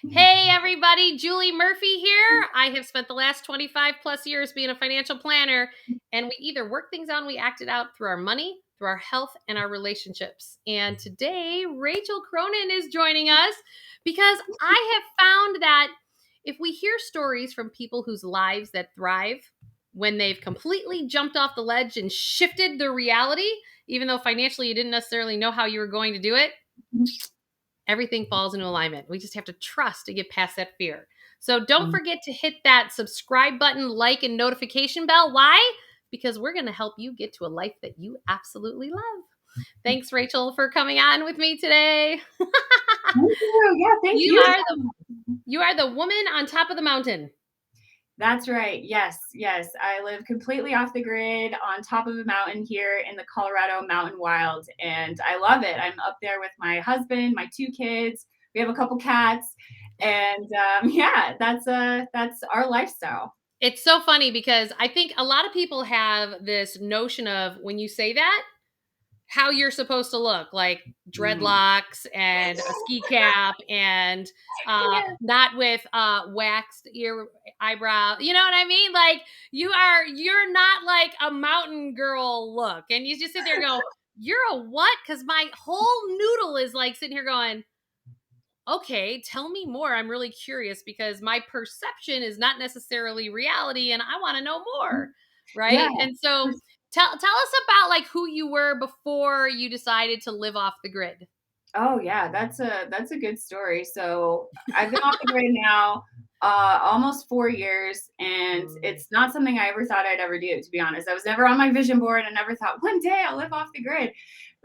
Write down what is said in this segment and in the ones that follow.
Hey everybody, Julie Murphy here. I have spent the last 25 plus years being a financial planner, and we either work things out and we act it out through our money, through our health, and our relationships. And today, Rachel Cronin is joining us because I have found that if we hear stories from people whose lives that thrive when they've completely jumped off the ledge and shifted their reality, even though financially you didn't necessarily know how you were going to do it, everything falls into alignment. We just have to trust to get past that fear. So don't forget to hit that subscribe button, like, and notification bell. Why? Because we're going to help you get to a life that you absolutely love. Thanks, Rachel, for coming on with me today. Thank you. Yeah, thank You you. are the woman on top of the mountain. That's right. Yes, yes. I live completely off the grid on top of a mountain here in the Colorado Mountain Wild, and I love it. I'm up there with my husband, my two kids. We have a couple cats, and yeah, that's our lifestyle. It's so funny because I think a lot of people have this notion of when you say that, how you're supposed to look, like Mm. dreadlocks and a ski cap and Yeah. not with waxed ear eyebrow. You know what I mean? Like you're not like a mountain girl look. And you just sit there and go, you're a what? Because my whole noodle is like sitting here going, okay, tell me more. I'm really curious because my perception is not necessarily reality and I want to know more. Yeah. Right. And so tell us about like who you were before you decided to live off the grid. Oh yeah, that's a good story. So I've been off the grid now almost 4 years, and Mm. it's not something I ever thought I'd ever do, to be honest. I was never on my vision board. I never thought one day I'll live off the grid.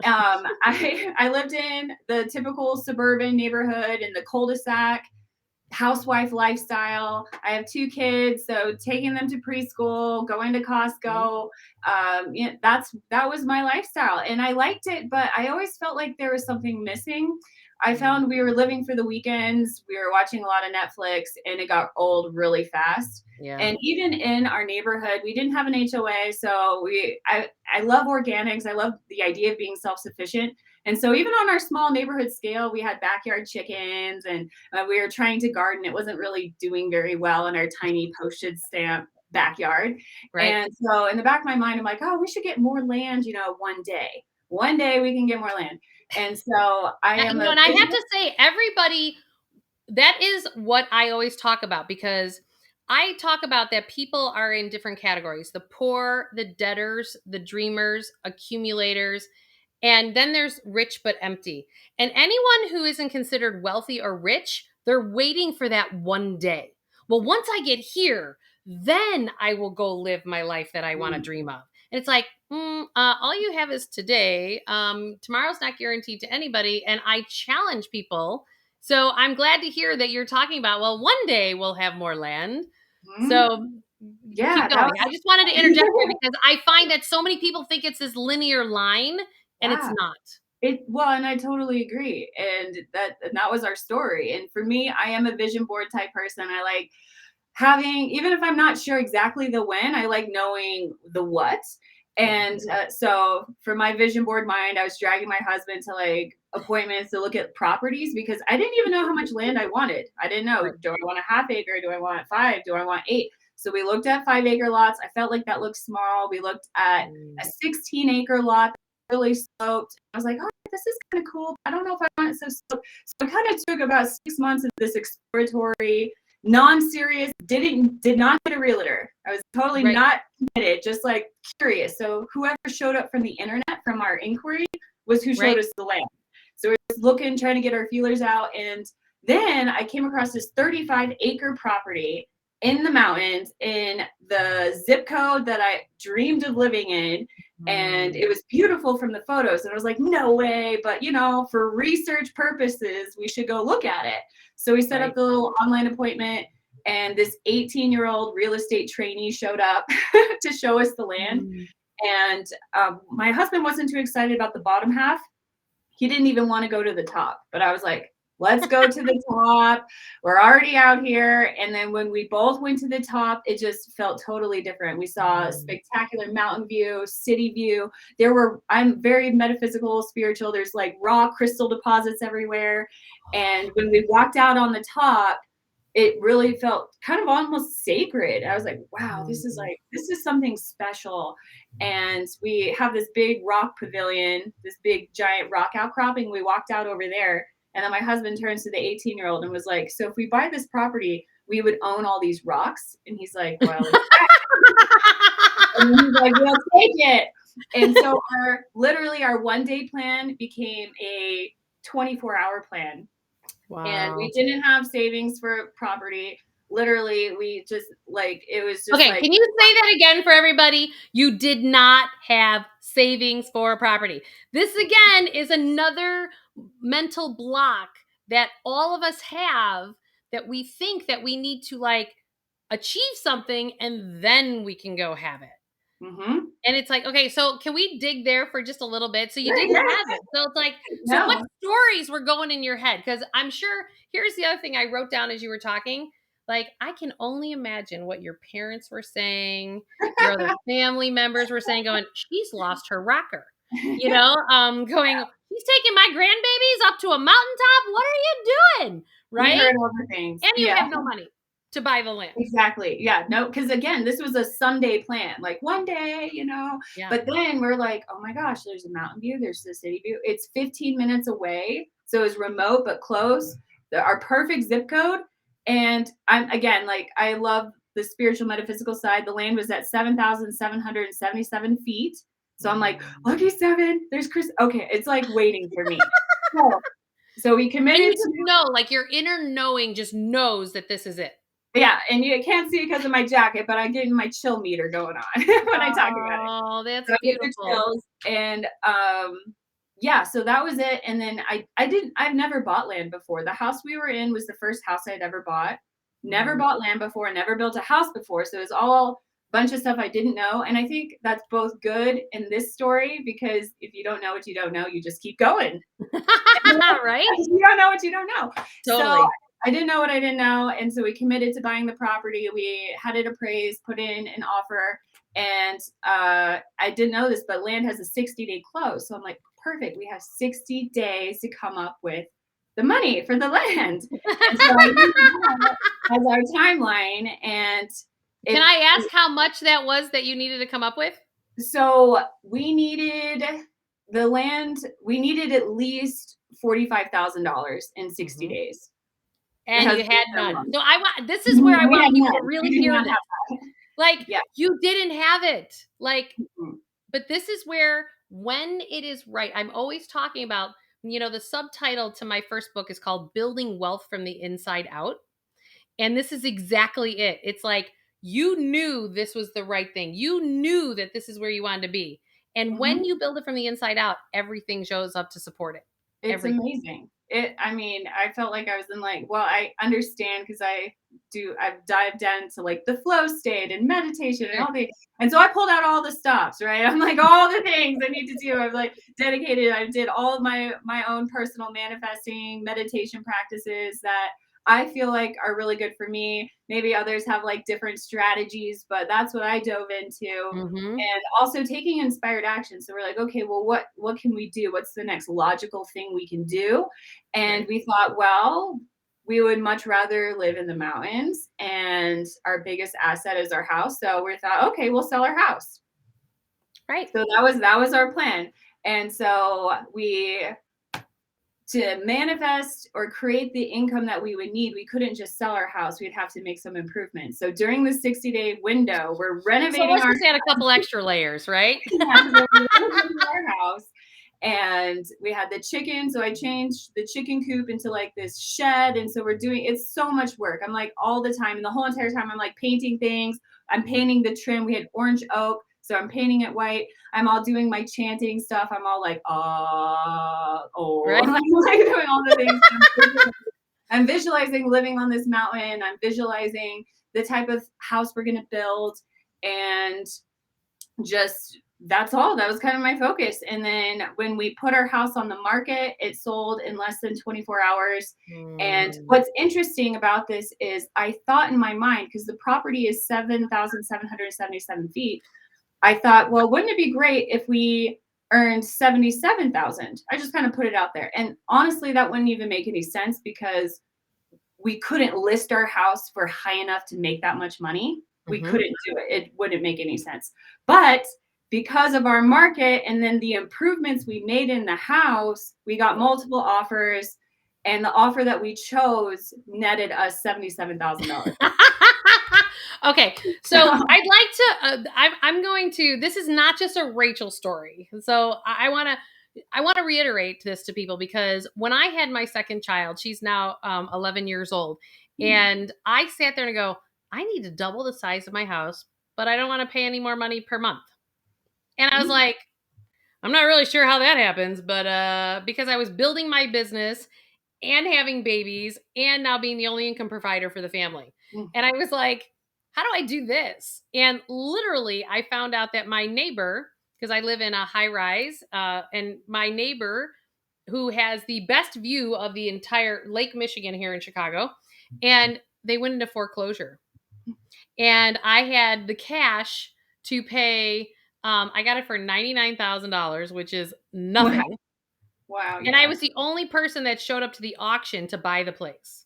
I lived in the typical suburban neighborhood in the cul-de-sac, housewife lifestyle. I have two kids, so taking them to preschool, going to Mhm. Costco, that was my lifestyle, and I liked it. But I always felt like there was something missing. I Mm. found we were living for the weekends. We were watching a lot of Netflix, and it got old really fast. Yeah. And even in our neighborhood, we didn't have an HOA, so I love organics. I love the idea of being self sufficient. And so even on our small neighborhood scale, we had backyard chickens, and we were trying to garden. It wasn't really doing very well in our tiny postage stamp backyard. Right. And so in the back of my mind, I'm like, oh, we should get more land, one day. One day we can get more land. And so I am a And I have vision. to say, everybody, that is what I always talk about because I talk about that people are in different categories: the poor, the debtors, the dreamers, accumulators, and then there's rich but empty. And anyone who isn't considered wealthy or rich, they're waiting for that one day. Well, once I get here, then I will go live my life that I want to dream of. And it's like, all you have is today. Tomorrow's not guaranteed to anybody. And I challenge people. So I'm glad to hear that you're talking about, well, one day we'll have more land. Mhm. So Yeah, keep that going. I just wanted to interject here was, because I find that so many people think it's this linear line and it's yeah. not. And I totally agree. And that was our story. And for me, I am a vision board type person. I like having, even if I'm not sure exactly the when, I like knowing the what. Yeah. And so for my vision board mind, I was dragging my husband to like appointments to look at properties because I didn't even know how much land I wanted. I didn't know, Right. do I want a half acre? Do I want 5? Do I want 8? So we looked at 5 acre lots. I felt like that looked small. We looked at a Mm. 16 acre lot, really sloped. I was like, oh, this is kind of cool. I don't know if I want it so sloped. So I kind of took about 6 months of this exploratory, non-serious, did not get a realtor. I was totally Right. not committed, just like curious. So whoever showed up from the internet from our inquiry was who showed Right. us the land. So we're just looking, trying to get our feelers out. And then I came across this 35-acre property in the mountains in the zip code that I dreamed of living in. And Mm. it was beautiful from the photos. And I was like, no way. But, for research purposes, we should go look at it. So we set up Right. the little online appointment, and this 18-year-old real estate trainee showed up to show us the land. Mm. And my husband wasn't too excited about the bottom half. He didn't even want to go to the top. But I was like, let's go to the top. We're already out here. And then when we both went to the top, it just felt totally different. We saw a spectacular mountain view, city view. I'm very metaphysical, spiritual. There's like raw crystal deposits everywhere. And when we walked out on the top, it really felt kind of almost sacred. I was like, wow, this is something special. And we have this big rock pavilion, this big giant rock outcropping. We walked out over there. And then my husband turns to the 18-year-old and was like, so if we buy this property, we would own all these rocks. And he's like, well, and he's like, we'll take it. And so our 1-day plan became a 24-hour plan. Wow. And we didn't have savings for property. Literally, we just it was just okay. Can you say that again for everybody? You did not have savings for property. This again is another mental block that all of us have, that we think that we need to achieve something and then we can go have it. Mm-hmm. And it's like, okay, so can we dig there for just a little bit? So you Yeah, didn't yeah. have it. So it's like, so No. what stories were going in your head? Because I'm sure, here's the other thing I wrote down as you were talking. Like, I can only imagine what your parents were saying, your other family members were saying, going, she's lost her rocker. You know, going, she's taking my grandbabies up to a mountaintop. What are you doing? Right? We heard all the things. And you have no money to buy the land. Exactly. Yeah. No, because again, this was a Sunday plan, like one day, Yeah. But then we're like, oh my gosh, there's a mountain view, there's the city view. It's 15 minutes away. So it's remote but close. Our perfect zip code. And I'm again, I love the spiritual metaphysical side. The land was at 7,777 feet. So I'm like, lucky 7, there's Chris. Okay, it's like waiting for me. So we committed and you know, your inner knowing just knows that this is it. Yeah, and you can't see it because of my jacket, but I get my chill meter going on when I talk about it. Oh, that's so beautiful. Chills, and yeah, so that was it. And then I've never bought land before. The house we were in was the first house I'd ever bought. Never bought land before, never built a house before. So it was all a bunch of stuff I didn't know. And I think that's both good in this story, because if you don't know what you don't know, you just keep going. Right? You don't know what you don't know. Totally. So I didn't know what I didn't know. And so we committed to buying the property. We had it appraised, put in an offer. And I didn't know this, but land has a 60-day close. So I'm like, perfect. We have 60 days to come up with the money for the land. And so I used that as our timeline. And can I ask how much that was that you needed to come up with? So we needed the land. We needed at least $45,000 in 60 days. And you had none. So this is where I want people to really hear this. You didn't have it. But this is where, when it is right, I'm always talking about, the subtitle to my first book is called Building Wealth from the Inside Out. And this is exactly it. It's like, you knew this was the right thing. You knew that this is where you wanted to be. And when you build it from the inside out, everything shows up to support it. It's amazing. I felt like I was in I understand, because I've dived into the flow state and meditation and all the, and so I pulled out all the stops, right? I'm like, all the things I need to do. I've dedicated, I did all of my own personal manifesting meditation practices that I feel like are really good for me. Maybe others have different strategies, but that's what I dove into. And also taking inspired action. So we're like, okay, well, what can we do? What's the next logical thing we can do? And we thought, well, we would much rather live in the mountains, and our biggest asset is our house. So we thought, okay, we'll sell our house. Right. So that was our plan. And so to manifest or create the income that we would need, we couldn't just sell our house. We'd have to make some improvements. So during the 60-day window, we're renovating let's just add a couple extra layers, right? we're renovating our house. And we had the chicken. So I changed the chicken coop into this shed. And so it's so much work. I'm all the time. And the whole entire time I'm painting things. I'm painting the trim. We had orange oak. So I'm painting it white. I'm all doing my chanting stuff. I'm all right. I'm doing all the things. I'm visualizing living on this mountain. I'm visualizing the type of house we're going to build, and just that's all. That was kind of my focus. And then when we put our house on the market, it sold in less than 24 hours. And Mm. what's interesting about this is I thought in my mind, because the property is 7,777 feet, I thought, well, wouldn't it be great if we earned 77,000? I just kind of put it out there. And honestly, that wouldn't even make any sense because we couldn't list our house for high enough to make that much money. We Mhm. couldn't do it. It wouldn't make any sense. But because of our market and then the improvements we made in the house, we got multiple offers. And the offer that we chose netted us $77,000. Okay, so I'd like to. I'm going to. This is not just a Rachel story. So I want to. I want to reiterate this to people because when I had my second child, she's now 11 years old, and I sat there and go, I need to double the size of my house, but I don't want to pay any more money per month. And I was like, I'm not really sure how that happens, but because I was building my business and having babies and now being the only income provider for the family. And I was like, how do I do this? And literally, I found out that my neighbor, because I live in a high rise, and my neighbor, who has the best view of the entire Lake Michigan here in Chicago, and they went into foreclosure. And I had the cash to pay. I got it for $99,000, which is Wow. nothing. Wow. And I Yeah. was the only person that showed up to the auction to buy the place.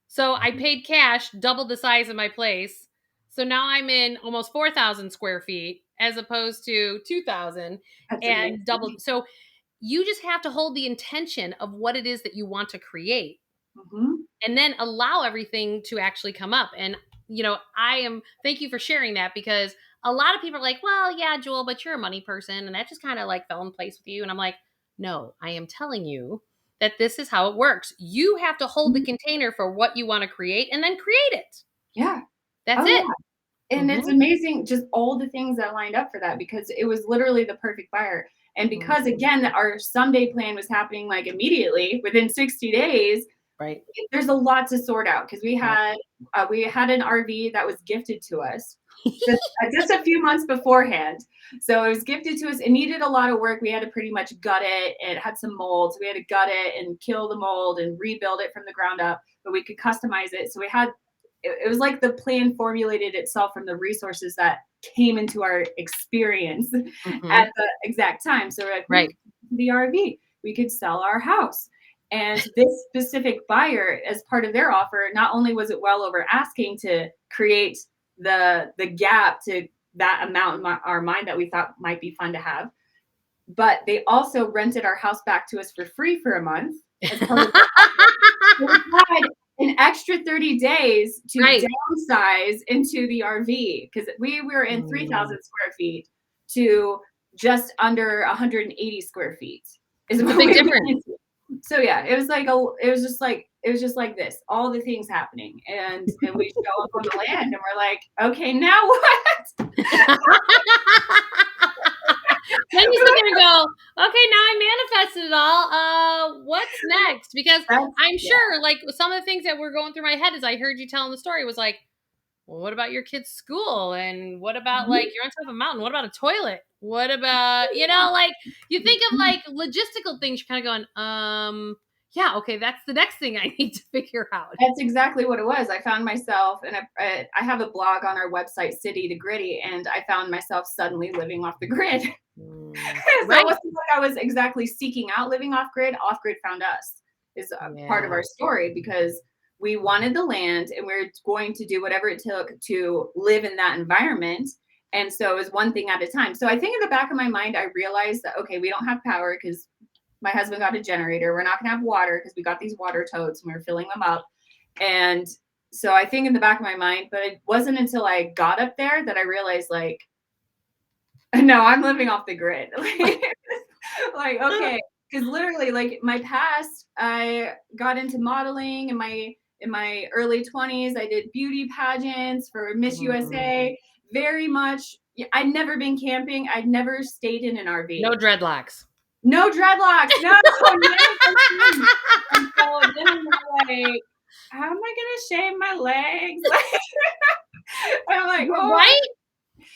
So I paid cash, doubled the size of my place. So now I'm in almost 4,000 square feet as opposed to 2,000 That's and amazing. doubled. So you just have to hold the intention of what it is that you want to create Hmm. and then allow everything to actually come up. And, thank you for sharing that because a lot of people are like, well, yeah, Jewel, but you're a money person. And that just kind of like fell in place with you. And I'm like, no, I am telling you that this is how it works. You have to hold the container for what you want to create and then create it. Yeah. That's Oh, it. yeah. And Hmm. it's amazing just all the things that lined up for that because it was literally the perfect buyer. And because again, our someday plan was happening like immediately within 60 days, Right. there's a lot to sort out because Yep. we had an RV that was gifted to us just a few months beforehand. So it was gifted to us. It needed a lot of work. We had to pretty much gut it. It had some mold, so we had to gut it and kill the mold and rebuild it from the ground up. But we could customize it. So it was like the plan formulated itself from the resources that came into our experience Hmm. at the exact time. So we're like, we Right. could do the RV, we could sell our house. And this specific buyer, as part of their offer, not only was it well over asking to create the gap to that amount in our mind that we thought might be fun to have, but they also rented our house back to us for free for a month as part of their offer. So we had an extra 30 days to Right. downsize into the RV because we were in Mm. 3,000 square feet to just under 180 square feet is It's a what big we went difference. into. So yeah, it was just like this, all the things happening. And we show up on the land and we're like, okay, now what? Then you sit there and go, okay, now I manifested it all. What's next? Because That's I'm yeah. sure, like, some of the things that were going through my head as I heard you telling the story was like, well, what about your kid's school? And what about like Mhm. you're on top of a mountain? What about a toilet? What about, like you think of Mhm. like logistical things, you're kind of going, yeah, okay, that's the next thing I need to figure out. That's exactly what it was. I found myself, and I have a blog on our website, City to Gritty, and I found myself suddenly living off the grid. Mm, So it right. wasn't like I was exactly seeking out living off grid. Off grid found us is a part of Yeah. our story because we wanted the land and we are going to do whatever it took to live in that environment. And so it was one thing at a time. So I think in the back of my mind, I realized that, okay, we don't have power because my husband got a generator. We're not going to have water because we got these water totes and we were filling them up. And so I think in the back of my mind, but it wasn't until I got up there that I realized, like, no, I'm living off the grid. Like, okay, because literally, like my past, I got into modeling in my early 20s. I did beauty pageants for Miss Mm, USA. Very much, I'd never been camping. I'd never stayed in an no RV. dreadlocks. No dreadlocks. No, never. And so then I'm like, how am I gonna shave my legs? And I'm like, oh, Right?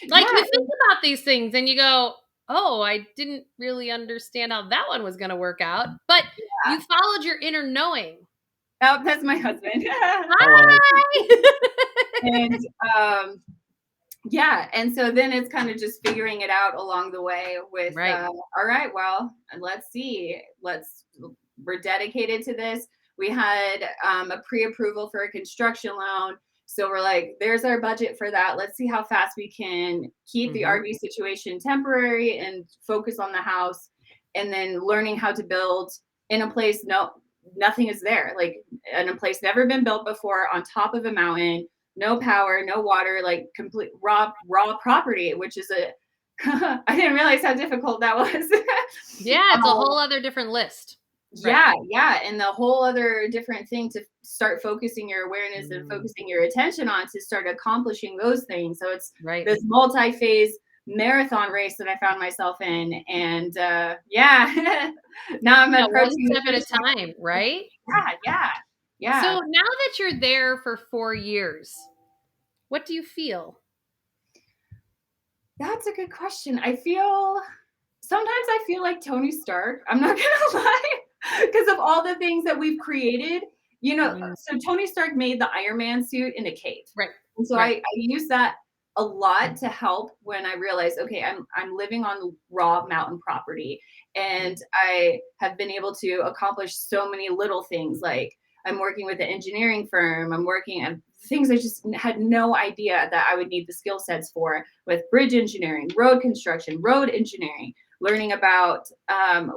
Like yeah. you think about these things and you go, Oh, I didn't really understand how that one was going to work out, but you followed your inner knowing. Oh, that's my husband. Hello. Hi. And yeah, and so then it's kind of just figuring it out along the way with Right. all right, well, let's see, we're dedicated to this. We had a pre-approval for a construction loan, so we're like, there's our budget for that. Let's see how fast we can keep the Mhm. RV situation temporary and focus on the house, and then learning how to build in a place nothing is there, like in a place never been built before, on top of a mountain, no power, no water, like complete raw property, which is a I didn't realize how difficult that was. Yeah, it's a um, whole other different list. Right. yeah, and the whole other different thing to start focusing your awareness and Mm, focusing your attention on to start accomplishing those things. So it's right. this multi-phase marathon race that I found myself in, and yeah, now I'm Yeah, one approaching the step at a finish time, line. right? Yeah. So now that you're there for 4 years, what do you feel? That's a good question. Sometimes I feel like Tony Stark. I'm not gonna lie, because of all the things that we've created. Mm, So Tony Stark made the Iron Man suit in a cave, right. and so Right. I use that a lot to help when I realize, okay, I'm living on raw mountain property, and I have been able to accomplish so many little things. Like I'm working with an engineering firm. I'm working at things I just had no idea that I would need the skill sets for, with bridge engineering, road construction, road engineering, learning about,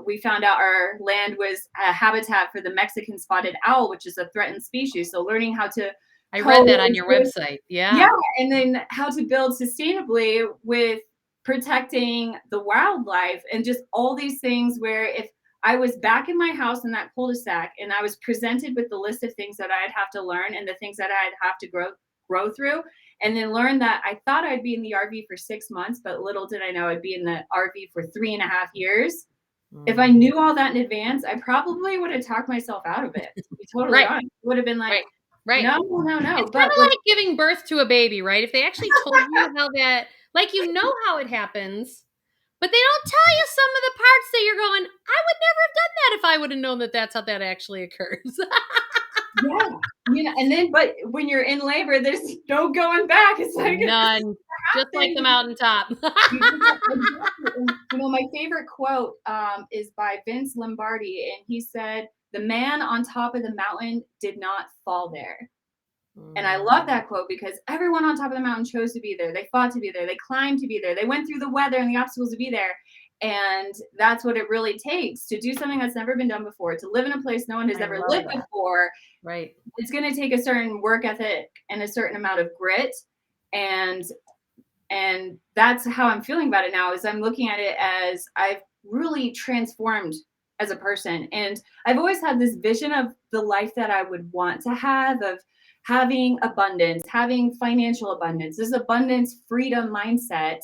we found out our land was a habitat for the Mexican spotted owl, which is a threatened species. So learning how to I read that on your coexist, website. yeah, Yeah. and then how to build sustainably with protecting the wildlife and just all these things, where if I was back in my house in that cul-de-sac and I was presented with the list of things that I'd have to learn and the things that I'd have to grow through, and then learn that I thought I'd be in the RV for 6 months, but little did I know I'd be in the RV for 3.5 years. If I Mm. knew all that in advance, I probably would have talked myself out of it, to be totally Right. honest. Would have been like, Right. Right. no, no, no. It's kind But of like giving birth to a baby, right? If they actually told you how that, like, you know how it happens, but they don't tell you some of the parts that you're going, I would never have done that if I would have known that that's how that actually occurs. yeah, and then, but when you're in labor, there's no going back. It's like, this None. Just like the happened. mountaintop. Exactly. And, my favorite quote is by Vince Lombardi, and he said, "The man on top of the mountain did not fall there." And I love Mm, that quote because everyone on top of the mountain chose to be there. They fought to be there. They climbed to be there. They went through the weather and the obstacles to be there. And that's what it really takes to do something that's never been done before, to live in a place no one has I ever love lived that. before. Right. It's going to take a certain work ethic and a certain amount of grit. And that's how I'm feeling about it now, is I'm looking at it as I've really transformed as a person, and I've always had this vision of the life that I would want to have, of having abundance, having financial abundance, this abundance freedom mindset.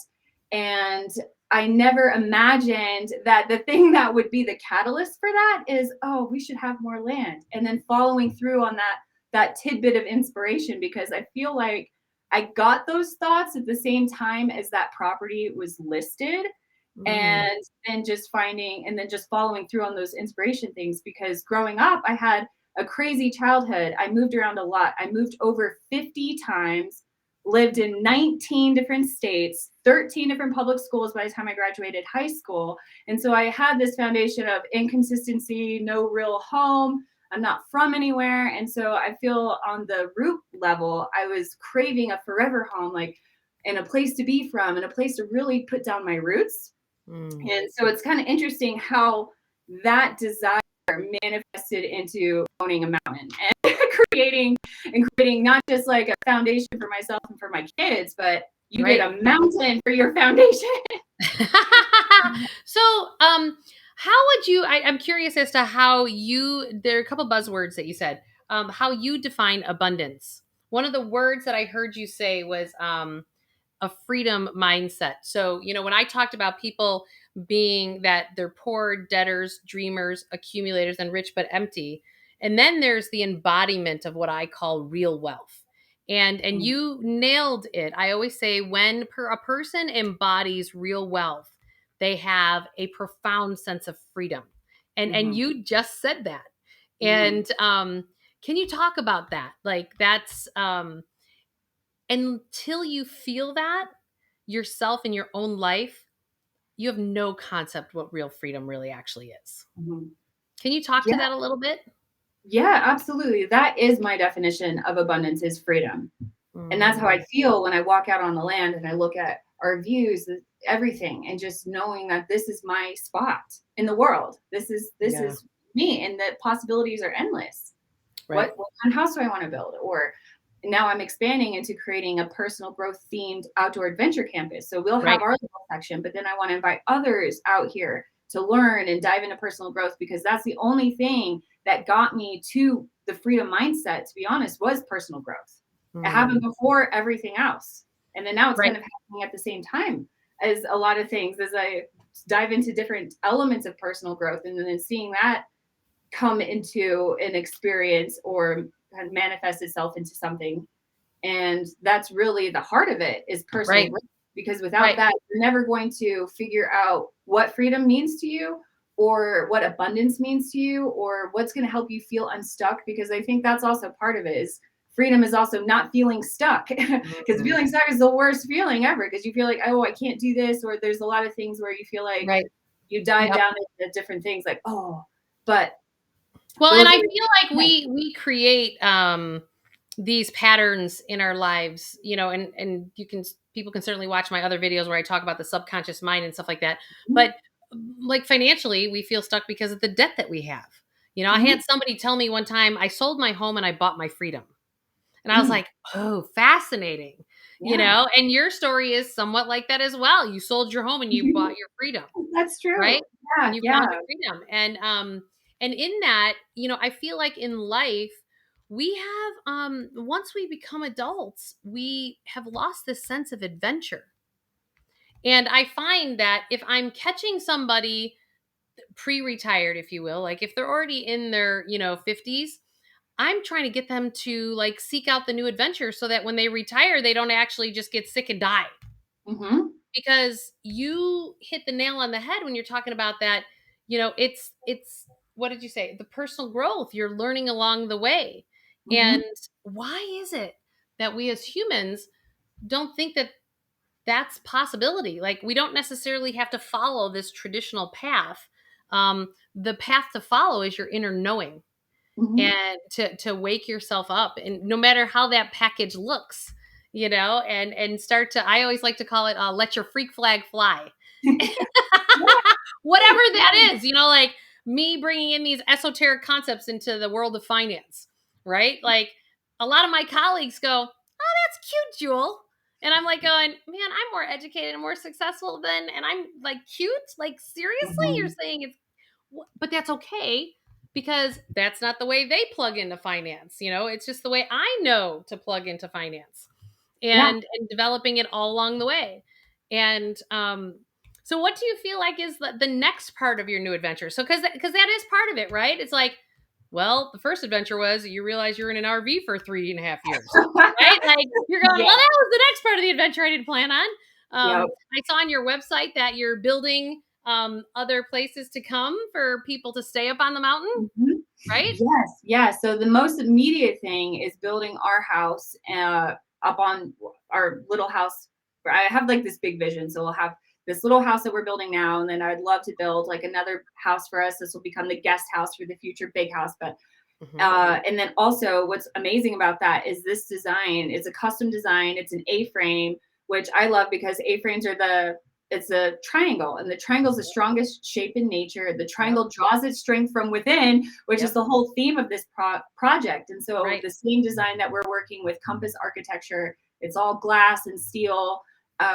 And I never imagined that the thing that would be the catalyst for that is, oh, we should have more land, and then following through on that tidbit of inspiration, because I feel like I got those thoughts at the same time as that property was listed, Mm, and then just following through on those inspiration things. Because growing up, I had a crazy childhood. I moved around a lot. I moved over 50 times, lived in 19 different states, 13 different public schools by the time I graduated high school. And so I had this foundation of inconsistency, no real home. I'm not from anywhere. And so I feel on the root level, I was craving a forever home, like, and a place to be from and a place to really put down my roots. mm. And so it's kind of interesting how that desire manifested into owning a mountain and creating not just like a foundation for myself and for my kids, but you get Right. a mountain for your foundation. So, how would you? I'm curious as to how you. There are a couple buzzwords that you said. How you define abundance. One of the words that I heard you say was a freedom mindset. So, when I talked about people being that they're poor, debtors, dreamers, accumulators, and rich but empty, and then there's the embodiment of what I call real wealth. And you nailed it. I always say when a person embodies real wealth, they have a profound sense of freedom. And Mhm. you just said that. Mhm. And can you talk about that? Like that's until you feel that yourself in your own life, you have no concept what real freedom really actually is. Mhm. Can you talk to Yeah. that a little bit? Yeah, absolutely. That is my definition of abundance is freedom. And that's how I Mm, feel when I walk out on the land and I look at our views, everything, and just knowing that this is my spot in the world. This yeah, is me, and the possibilities are endless. right, What kind of house do I want to build? Or now I'm expanding into creating a personal growth themed outdoor adventure campus. So we'll have right, our little section, but then I want to invite others out here to learn and dive into personal growth because that's the only thing that got me to the freedom mindset, to be honest, was personal growth. It happened mm, before everything else. And then now it's right, kind of happening at the same time as a lot of things as I dive into different elements of personal growth and then seeing that come into an experience or kind of manifest itself into something. And that's really the heart of it is personal right, growth. Because without right. that, you're never going to figure out what freedom means to you or what abundance means to you or what's going to help you feel unstuck. Because I think that's also part of it is freedom is also not feeling stuck because Mm, feeling stuck is the worst feeling ever because you feel like, oh, I can't do this. Or there's a lot of things where you feel like right. you dive Yep. down into different things like, oh, but Well, and those I are feel like yeah. we create these patterns in our lives, and you can people can certainly watch my other videos where I talk about the subconscious mind and stuff like that. Mhm, But like financially, we feel stuck because of the debt that we have. I mhm, had somebody tell me one time I sold my home and I bought my freedom. And I was mm, like, "Oh, fascinating." yeah. And your story is somewhat like that as well. You sold your home and you bought your freedom. That's Right? true. Yeah, And you yeah. found your freedom. And in that, I feel like in life we have once we become adults, we have lost this sense of adventure. And I find that if I'm catching somebody pre-retired, if you will, like if they're already in their, 50s, I'm trying to get them to like seek out the new adventure so that when they retire, they don't actually just get sick and die. Mhm, Because you hit the nail on the head when you're talking about that. It's what did you say, the personal growth you're learning along the way. mhm, And why is it that we as humans don't think that that's possibility? Like we don't necessarily have to follow this traditional path. The path to follow is your inner knowing, mhm. and to wake yourself up, and no matter how that package looks, and start to, I always like to call it, let your freak flag fly. Yeah, Whatever that is, like me bringing in these esoteric concepts into the world of finance, right? Like a lot of my colleagues go, "Oh, that's cute, Jewel." And I'm like going, "Man, I'm more educated and more successful than," and I'm like, "Cute? Like seriously? You're mhm. saying it's," but that's okay, because that's not the way they plug into finance. It's just the way I know to plug into finance, Yeah. and developing it all along the way. And so what do you feel like is the next part of your new adventure? So because that is part of it, right? It's like, well, the first adventure was you realize you're in an RV for 3.5 years, right? Like you're going, Yeah, well, that was the next part of the adventure I didn't plan on. yep. I saw on your website that you're building other places to come for people to stay up on the mountain, Mhm. right? Yes, yeah, so the most immediate thing is building our house, up on our little house. I have, like, this big vision, so we'll have this little house that we're building now, and then I'd love to build, like, another house for us. This will become the guest house for the future big house, but Hmm. and then also what's amazing about that is this design is a custom design. It's an A-frame, which I love because A-frames are it's a triangle and the triangle is the strongest shape in nature. The Yep. triangle draws its strength from within, which is Yep. the whole theme of this project. And so Right. the same design that we're working with Compass Architecture, it's all glass and steel,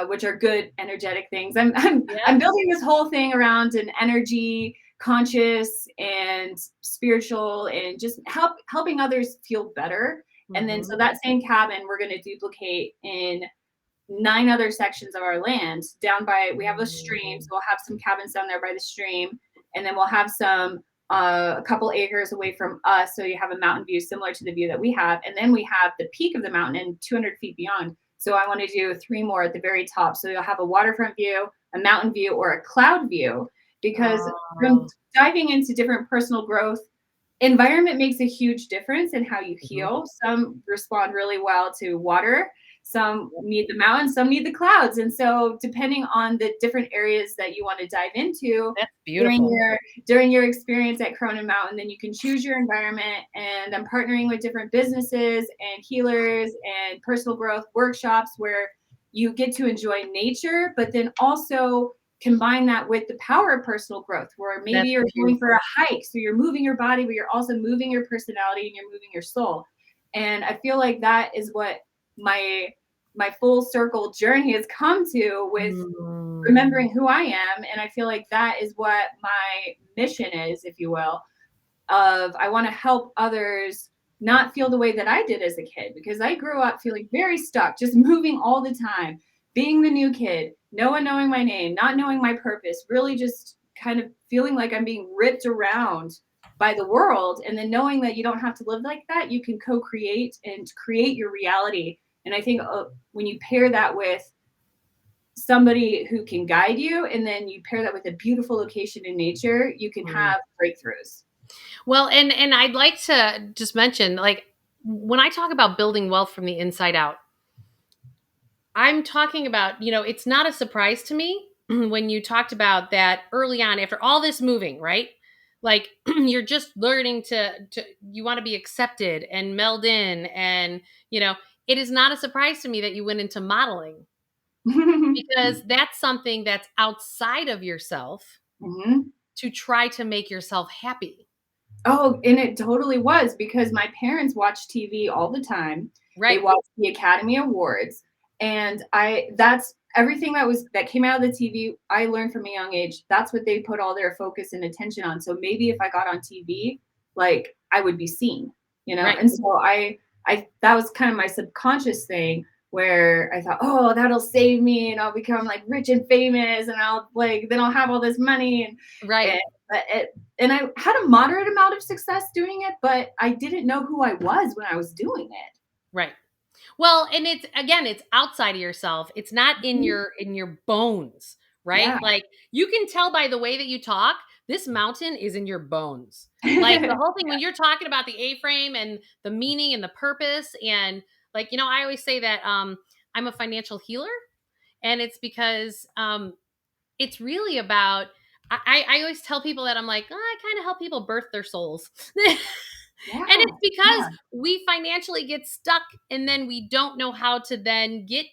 which are good energetic things. I'm Yep. building this whole thing around an energy conscious and spiritual and just helping others feel better. And then so Hmm. that same cabin we're going to duplicate in 9 other sections of our land down by we have a stream, so we'll have some cabins down there by the stream, and then we'll have some a couple acres away from us, so you have a mountain view similar to the view that we have, and then we have the peak of the mountain and 200 feet beyond. So I want to do 3 more at the very top, so you'll have a waterfront view, a mountain view or a cloud view, because from Oh. diving into different personal growth, environment makes a huge difference in how you Mhm. heal. Some respond really well to water, some need the mountains, some need the clouds. And so depending on the different areas that you want to dive into That's during beautiful. your experience at Cronin Mountain, then you can choose your environment. And I'm partnering with different businesses and healers and personal growth workshops where you get to enjoy nature, but then also combine that with the power of personal growth, where maybe That's you're going for a beautiful. hike, so you're moving your body, but you're also moving your personality and you're moving your soul. And I feel like that is what my full circle journey has come to, with Mm. remembering who I am. And I feel like that is what my mission is, if you will, of I want to help others not feel the way that I did as a kid, because I grew up feeling very stuck, just moving all the time, being the new kid, no one knowing my name, not knowing my purpose, really just kind of feeling like I'm being ripped around by the world. And then knowing that you don't have to live like that, you can co-create and create your reality. And I think when you pair that with somebody who can guide you, and then you pair that with a beautiful location in nature, you can Mm. have breakthroughs. Well, and I'd like to just mention, like, when I talk about building wealth from the inside out, I'm talking about, it's not a surprise to me when you talked about that early on after all this moving, right? Like you're just learning to you want to be accepted and meld in, and it is not a surprise to me that you went into modeling, because that's something that's outside of yourself Mhm. to try to make yourself happy, Oh, and it totally was, because my parents watched TV all the time. They right? watched the Academy Awards, and I that's everything that came out of the TV, I learned from a young age. That's what they put all their focus and attention on. So maybe if I got on TV, like I would be seen, you know? Right. And so I that was kind of my subconscious thing, where I thought, "Oh, that'll save me and I'll become like rich and famous and I'll like then I'll have all this money." Right. And but and I had a moderate amount of success doing it, but I didn't know who I was when I was doing it. Right. Well, and it's again, it's outside of yourself. It's not Mhm. in your bones, right? Yeah. Like you can tell by the way that you talk, this mountain is in your bones. Like the whole thing when you're talking about the A-frame and the meaning and the purpose, and like, I always say that I'm a financial healer, and it's because it's really about I always tell people that I'm like, "Oh, I kind of help people birth their souls." And Yeah. it's because Yeah. we financially get stuck, and then we don't know how to then get,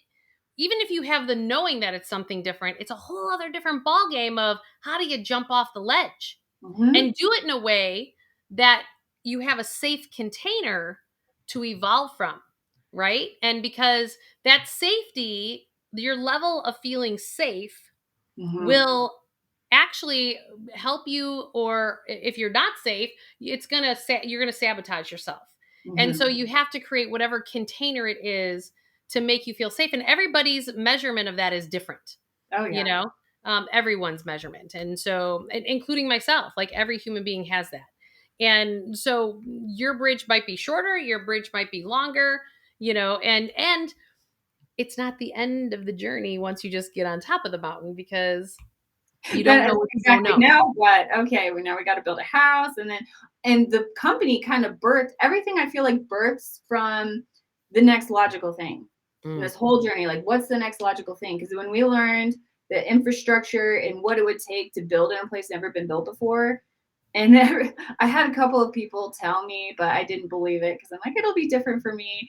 even if you have the knowing that it's something different, it's a whole other different ball game of how do you jump off the ledge Mhm. and do it in a way that you have a safe container to evolve from, right? And because that safety, your level of feeling safe Mhm. will actually help you, or if you're not safe, you're going to sabotage yourself. And Mhm. so you have to create whatever container it is to make you feel safe, and everybody's measurement of that is different, Oh, you yeah. know everyone's measurement. And so including myself, like every human being has that. And so your bridge might be shorter, your bridge might be longer, and it's not the end of the journey once you just get on top of the mountain, because you don't That know what you don't exactly. know. Now what? Okay, well, now we gotta build a house, and the company kind of birthed everything. I feel like births from the next logical thing in Mm. this whole journey. Like, what's the next logical thing? Because when we learned the infrastructure and what it would take to build in a place never been built before, and then I had a couple of people tell me, but I didn't believe it, because I'm like, it'll be different for me.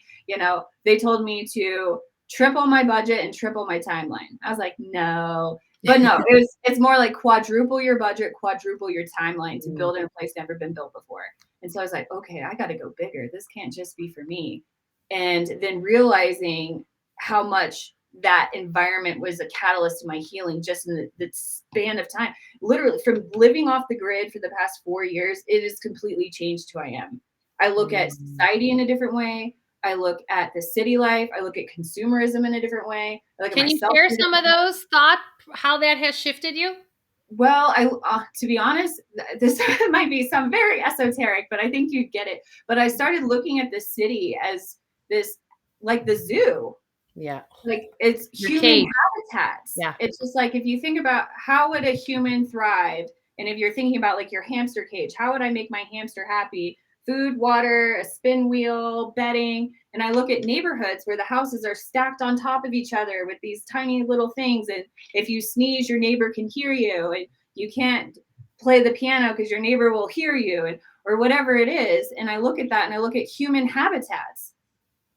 They told me to triple my budget and triple my timeline. I was like, no. But no, it's more like quadruple your budget, quadruple your timeline to Mm. build in a place never been built before. And so I was like, okay, I got to go bigger. This can't just be for me. And then realizing how much that environment was a catalyst to my healing just in the span of time. Literally, from living off the grid for the past 4 years, it has completely changed who I am. I look at Mm. society in a different way. I look at the city life. I look at consumerism in a different way. I look at Can you myself share in a some of different way. those thoughts, how that has shifted you? Well, to be honest, this might be some very esoteric, but I think you get it. But I started looking at the city as this, like the zoo. Yeah. Like, it's Your human cage. habitats. Yeah. It's just like, if you think about how would a human thrive, and if you're thinking about like your hamster cage, how would I make my hamster happy? Food, water, a spin wheel, bedding. And I look at neighborhoods where the houses are stacked on top of each other with these tiny little things. And if you sneeze, your neighbor can hear you, and you can't play the piano because your neighbor will hear you, and or whatever it is. And I look at that and I look at human habitats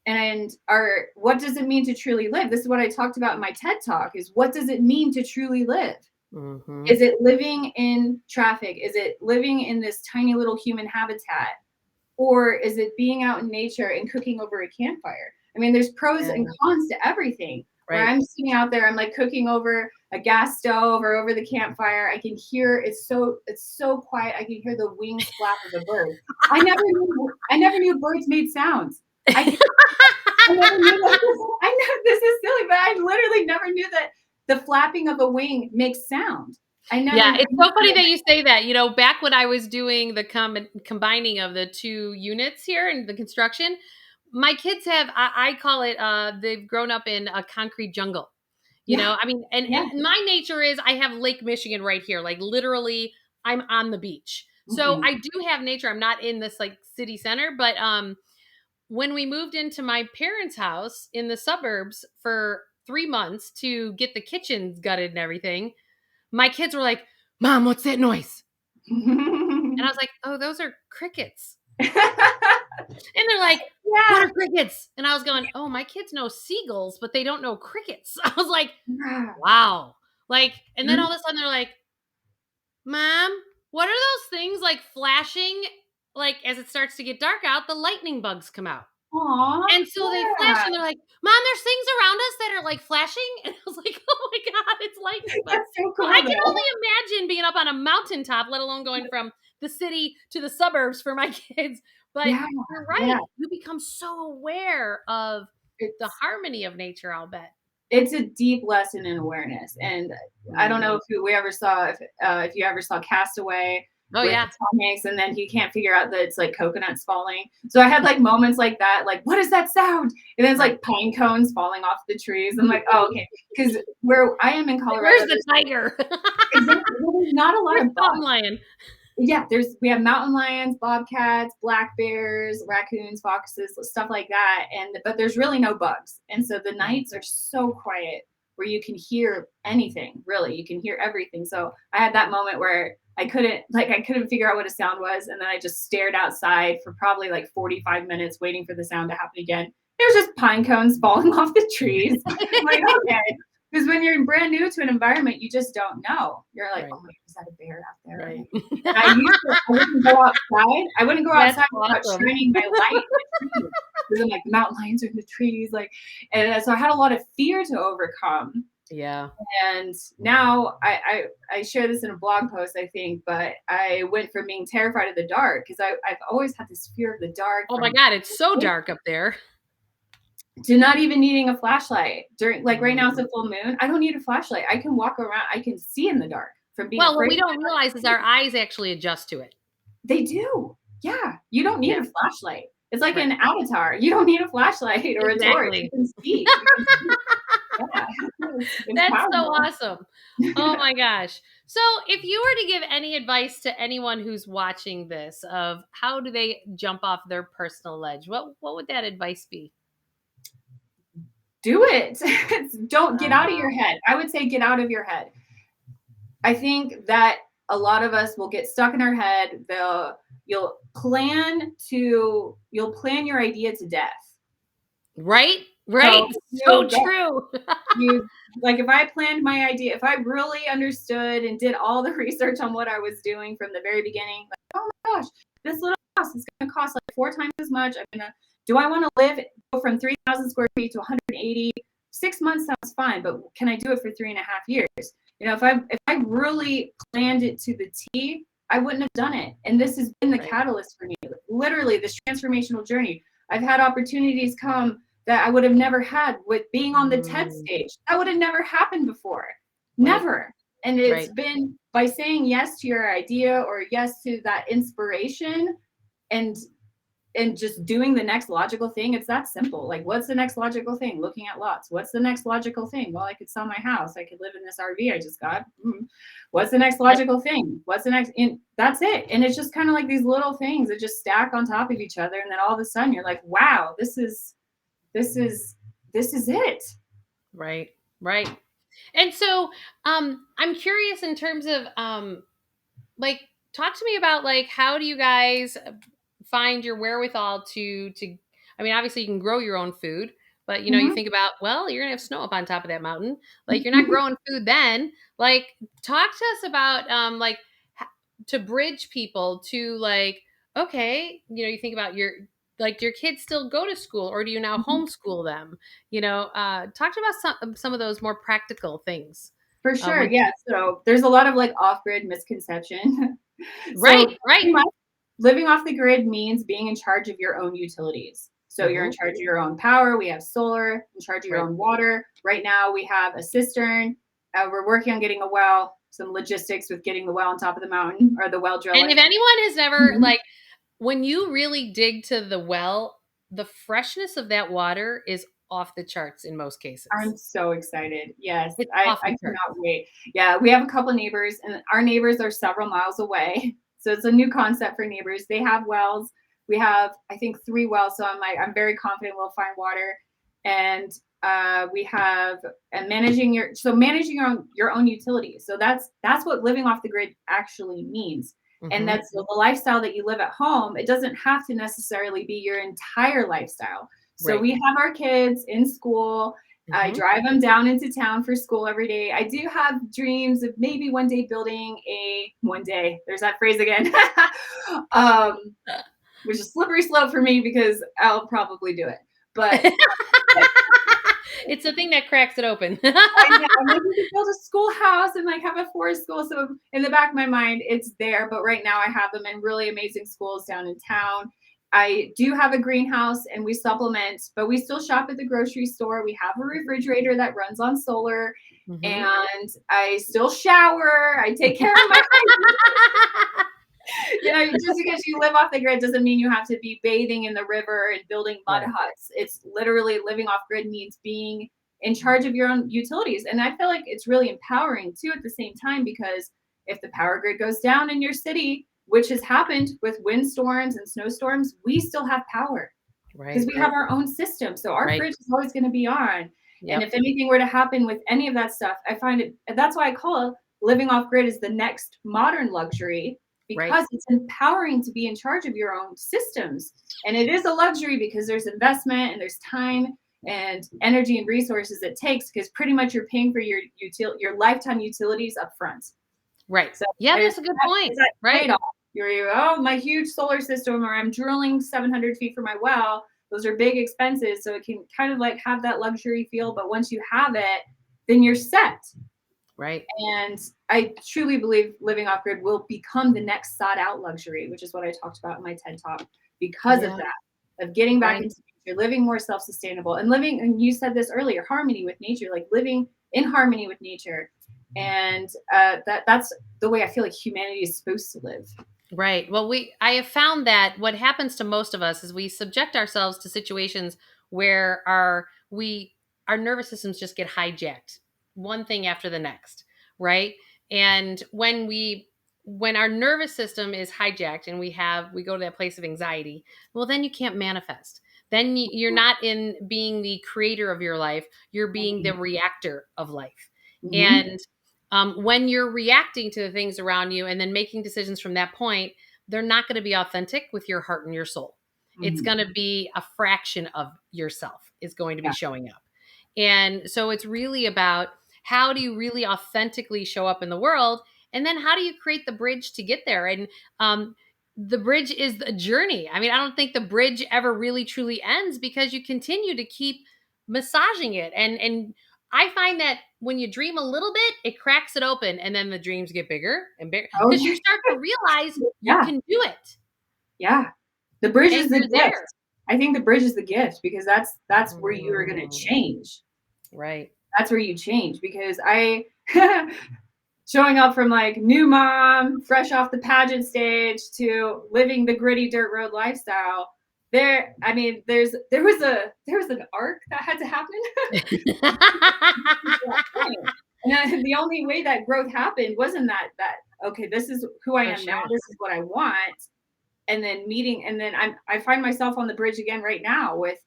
and our what does it mean to truly live? This is what I talked about in my TED talk, is what does it mean to truly live? Mm-hmm. Is it living in traffic? Is it living in this tiny little human habitat? Or is it being out in nature and cooking over a campfire? I mean, there's pros Yeah. and cons to everything. Where Right. I'm sitting out there, I'm like cooking over a gas stove or over the campfire. I can hear it's so quiet. I can hear the wings flap of a bird. I never knew birds made sounds. I can I never knew that. I know this is silly, but I literally never knew that the flapping of a wing makes sound. I never Yeah, knew it's so funny that you say that. You know, back when I was doing the combining of the two units here in the construction, my kids have, I call it, they've grown up in a concrete jungle. You Yeah, know, I mean, yeah. and my nature is I have Lake Michigan right here. Like literally, I'm on the beach. So Mhm. I do have nature. I'm not in this like city center, but when we moved into my parents' house in the suburbs for 3 months to get the kitchens gutted and everything, my kids were like, "Mom, what's that noise?" And I was like, "Oh, those are crickets." And they're like, "What Yeah. are crickets?" And I was going, "Oh, my kids know seagulls, but they don't know crickets." I was like, Yeah. "Wow." Like, and then Mhm. all of a sudden they're like, "Mom, what are those things like flashing? Like as it starts to get dark out, the lightning bugs come out." Aw, And so they flash yeah. and they're like, "Mom, there's things around us that are like flashing." And I was like, "Oh my God, it's lightning bugs." That's so So I cool can though. only imagine being up on a mountaintop, let alone going from the city to the suburbs for my kids. But Yeah, you're yeah. right. You become so aware of the It's harmony of nature, I'll bet. it's a deep lesson in awareness, and I don't know Mhm. if you ever saw Castaway Oh, with yeah. Tom Hanks, and then he can't figure out that it's like coconuts falling. So I had like moments like that, like, what is that sound? And then it's Right. like pine cones falling off the trees. I'm like, oh, okay. Because where I am in Like, Colorado, where's the there's tiger? exactly, well, there's not a lot Where's of the mountain bugs. lion? Yeah, we have mountain lions, bobcats, black bears, raccoons, foxes, stuff like that. And but there's really no bugs. And so the Mhm. nights are so quiet where you can hear anything, really. You can hear everything. So I had that moment where I couldn't figure out what a sound was, and then I just stared outside for probably like 45 minutes waiting for the sound to happen again. It was just pine cones falling off the trees. I'm like, okay. Because when you're brand new to an environment, you just don't know. You're like, Right. oh my, is that a bear out there? Oh my, Right. and I wouldn't go outside. I wouldn't go That's outside without awesome. shining my light in the trees. Because I'm like, the mountain lions are in the trees. Like, and so I had a lot of fear to overcome. Yeah. And now I share this in a blog post, I think, but I went from being terrified of the dark because I've always had this fear of the dark Oh my from God, it's so dark up there. to not even needing a flashlight during, like, right now it's Mhm. a full moon. I don't need a flashlight. I can walk around. I can see in the dark from being Well, what afraid. we don't realize is our eyes actually adjust to it. They do. Yeah. You don't need Yeah, a flashlight. It's like right. an avatar. You don't need a flashlight or a torch. You Exactly. can see. You can see. Yeah. It's That's so powerful. awesome. Oh my gosh. So, if you were to give any advice to anyone who's watching this of how do they jump off their personal ledge, what would that advice be? Do it. Don't get out of your Wow. head. I would say get out of your head. I think that a lot of us will get stuck in our head. You'll plan your idea to death. Right? Right? So So you true. you like if I planned my idea, if I really understood and did all the research on what I was doing from the very beginning, like, oh my gosh, this little house is going to cost like 4 times as much. Do I want to go from 3,000 square feet to 180? 6 months sounds fine, but can I do it for 3.5 years? If I really planned it to the T, I wouldn't have done it. And this has been the Right. catalyst for me. Literally, this transformational journey. I've had opportunities come that I would have never had with being on the TED Mm, stage. That would have never happened before. right. Never. And it's Right. been by saying yes to your idea or yes to that inspiration, and and just doing the next logical thing. It's that simple. Like, what's the next logical thing? Looking at lots. What's the next logical thing? Well, I could sell my house. I could live in this RV I just got. What's the next Yep. logical thing? What's the next? And that's it. And it's just kind of like these little things that just stack on top of each other. And then all of a sudden you're like, wow, this is it. Right. Right. And so I'm curious in terms of like talk to me about like how do you guys find your wherewithal to I mean obviously you can grow your own food, but you know you Mhm. think about well you're going to have snow up on top of that mountain. Like you're not growing food then. Like talk to us about to bridge people to like okay, you know you think about your like your kids still go to school or do you now Mhm. homeschool them? You know, talk to us about some of those more practical things. For sure. When Yeah. So there's a lot of like off grid misconception. right, So right. pretty much living off the grid means being in charge of your own utilities. So you're in Mhm. charge of your own power. We have solar, in charge of your Right. own water. Right now we have a cistern. We're working on getting a well, some logistics with getting the well on top of the mountain or the well And if drilling. anyone has never Mhm. like when you really dig to the well, the freshness of that water is off the charts in most cases. I'm so excited. Yes, It's off I the charts. cannot wait. Yeah, we have a couple neighbors, and our neighbors are several miles away. So it's a new concept for neighbors. They have wells. We have, I think, 3 wells. So I'm very confident we'll find water. And we have and managing your own utilities. So that's what living off the grid actually means. And Mhm. that's the lifestyle that you live at home. It doesn't have to necessarily be your entire lifestyle. So Right. we have our kids in school. I Mhm. drive them down into town for school every day. I do have dreams of maybe one day building one day, there's that phrase again, um, which is slippery slope for me because I'll probably do it. But It's the thing that cracks it open. I know, maybe we could build a schoolhouse and like have a forest school. So in the back of my mind, it's there. But right now, I have them in really amazing schools down in town. I do have a greenhouse and we supplement, but we still shop at the grocery store. We have a refrigerator that runs on solar, Mhm. and I still shower. I take care of my just because you live off the grid doesn't mean you have to be bathing in the river and building mud Right. huts. It's literally living off grid means being in charge of your own utilities. And I feel like it's really empowering too at the same time because if the power grid goes down in your city, which has happened with windstorms and snowstorms, we still have power because Right. we have our own system. So our Right. fridge is always going to be on. And Yep. if anything were to happen with any of that stuff, I find it that's why I call it living off grid is the next modern luxury Right. because it's empowering to be in charge of your own systems. And it is a luxury because there's investment and there's time and energy and resources it takes because pretty much you're paying for your lifetime utilities up front. Right. So Yeah, there's that's a good point. that Right. trade-off. Oh, my huge solar system, or I'm drilling 700 feet for my well. Those are big expenses. So it can kind of like have that luxury feel. But once you have it, then you're set. Right. And I truly believe living off grid will become the next sought out luxury, which is what I talked about in my TED talk because of Yeah. that, of getting back Right. into nature, living more self sustainable and living, and you said this earlier, harmony with nature, like living in harmony with nature. And that's the way I feel like humanity is supposed to live. Right. Well, I have found that what happens to most of us is we subject ourselves to situations where our nervous systems just get hijacked, one thing after the next, right? And when our nervous system is hijacked and we go to that place of anxiety, well then you can't manifest. Then you're not in being the creator of your life, you're being the reactor of life. Mm-hmm. And when you're reacting to the things around you and then making decisions from that point, they're not going to be authentic with your heart and your soul. It's Mm-hmm. going to be a fraction of yourself is going to be Yeah. showing up. And so it's really about how do you really authentically show up in the world? And then how do you create the bridge to get there? And the bridge is the journey. I mean, I don't think the bridge ever really truly ends because you continue to keep massaging it. And I find that when you dream a little bit, it cracks it open and then the dreams get bigger and bigger Oh because you yeah. start to realize you Yeah. can do it Yeah. The bridge and is the you're gift. there. I think the bridge is the gift because that's where you are going to Mm, change. right. That's where you change because I showing up from like new mom, fresh off the pageant stage to living the gritty dirt road lifestyle. I mean, there was an arc that had to happen. And the only way that growth happened wasn't that okay, this is who I For am now, sure. this is what I want, and then meeting, and then I find myself on the bridge again right now with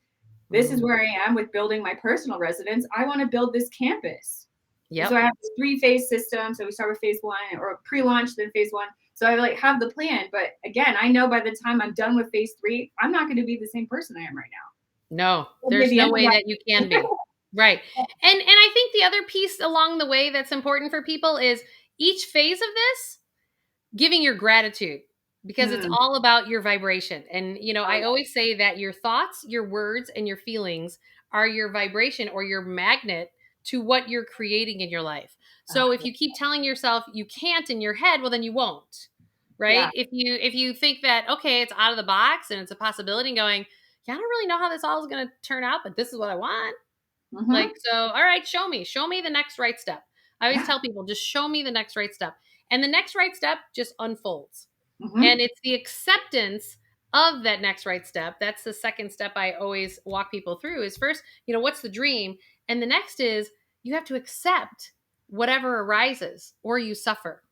this is Mm. where I am with building my personal residence. I want to build this campus. So I Yep. have this three-phase system. So we start with phase one or pre-launch, then phase one. So I like have the plan, but again, I know by the time I'm done with phase three, I'm not going to be the same person I am right now. No, It'll be there's the no end of way my that you can be. Right. And I think the other piece along the way that's important for people is each phase of this giving your gratitude, because it's Hmm. all about your vibration. And Oh I always say that your thoughts, your words, and your feelings are your vibration or your magnet to what you're creating in your life. So if yeah. you keep telling yourself you can't in your head, well then you won't. Yeah. Right? If you think that okay, it's out of the box and it's a possibility and going, yeah, I don't really know how this all is going to turn out, but this is what I want. Like, Hmm. so, all right, show me the next right step. I always Yeah. tell people, just show me the next right step. And the next right step just unfolds. And Hmm. it's the acceptance of that next right step. That's the second step I always walk people through is first, what's the dream? And the next is you have to accept whatever arises or you suffer,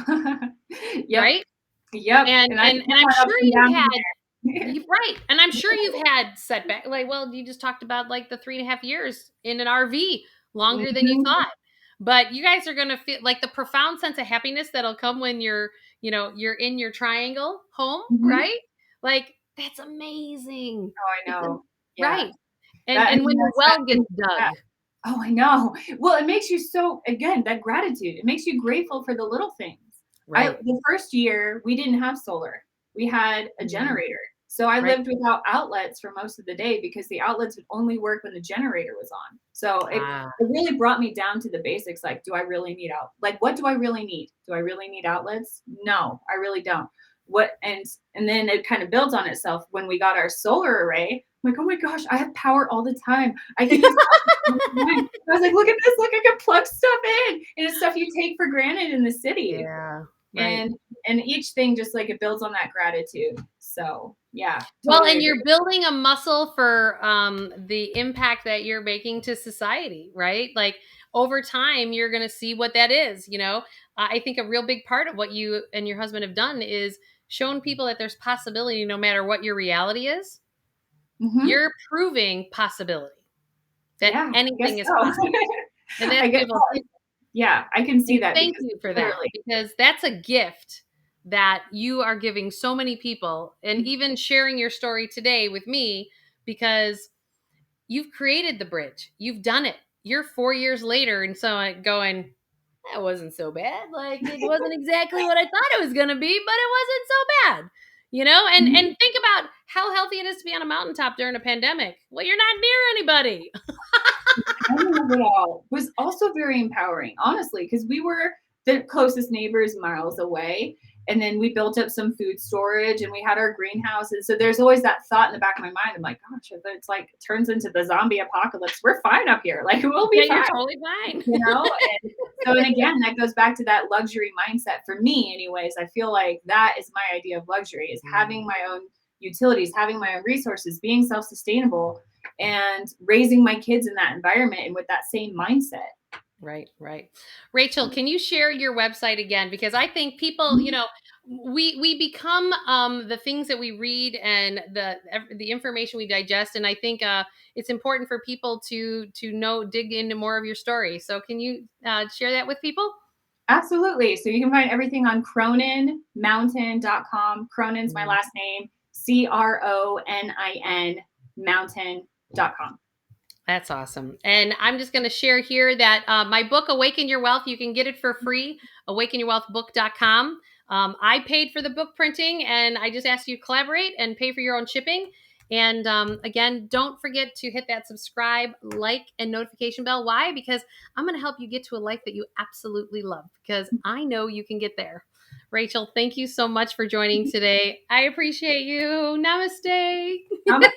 Yep. right? Yep. And And I and feel and I'm my ups sure and you've downs had in there. right. And I'm sure you've had setback. Like, well, you just talked about like the 3.5 years in an RV, longer than you Hmm. thought. But you guys are gonna feel like the profound sense of happiness that'll come when you're in your triangle home, Hmm. right? Like that's amazing. Oh, I It's know. Yeah. right. And That and when the that's that well gets thing. dug, Oh, I know. Well, it makes you so again, that gratitude, it makes you grateful for the little things. I right? the first year, we didn't have solar. We had a Mhm. generator. So I Right. lived without outlets for most of the day because the outlets would only work when the generator was on. So Ah, it really brought me down to the basics, like, do I really need what do I really need? Do I really need outlets? No, I really don't. What and then it kind of builds on itself when we got our solar array. I'm like, oh my gosh, I have power all the time. I can use I was like, "Look at this, look, I can plug stuff in." And it's stuff you take for granted in the city. yeah. Right. And each thing just like it builds on that gratitude. So, yeah, Well, totally and agree. you're building a muscle for the impact that you're making to society, right? Like over time, you're going to see what that is. I think a real big part of what you and your husband have done is shown people that there's possibility no matter what your reality is. Mhm. You're proving possibility, that Yeah, I guess anything is so. possible. And that's I get beautiful. yeah, I can see And that thank because you for that literally. because that's a gift that you are giving so many people and even sharing your story today with me because you've created the bridge. You've done it. You're 4 years later and so going that wasn't so bad. Like it wasn't exactly what I thought it was going to be, but it wasn't so bad. And Mhm. think about how healthy it is to be on a mountaintop during a pandemic. Well, you're not near anybody. Timing of it all was also very empowering, honestly, because we were the closest neighbors miles away. And then we built up some food storage and we had our greenhouse. And so there's always that thought in the back of my mind. I'm like, gosh, if it's like turns into the zombie apocalypse, we're fine up here. Like we'll Yeah, be fine, you're totally fine. you know? And so, and again, that goes back to that luxury mindset for me, anyways. I feel like that is my idea of luxury is having my own utilities, having my own resources, being self-sustainable and raising my kids in that environment and with that same mindset. Right, right. Rachel, can you share your website again? Because I think people, Mhm. we become the things that we read and the information we digest, and I think it's important for people to know dig into more of your story. So, can you share that with people? Absolutely. So you can find everything on croninmountain.com. Cronin's my Mm. last name, Cronin mountain.com. That's awesome. And I'm just going to share here that my book, Awaken Your Wealth, you can get it for free, awakenyourwealthbook.com. I paid for the book printing and I just asked you to collaborate and pay for your own shipping. And again, don't forget to hit that subscribe, like, and notification bell. Why? Because I'm going to help you get to a life that you absolutely love because I know you can get there. Rachel, thank you so much for joining today. I appreciate you. Namaste. Namaste.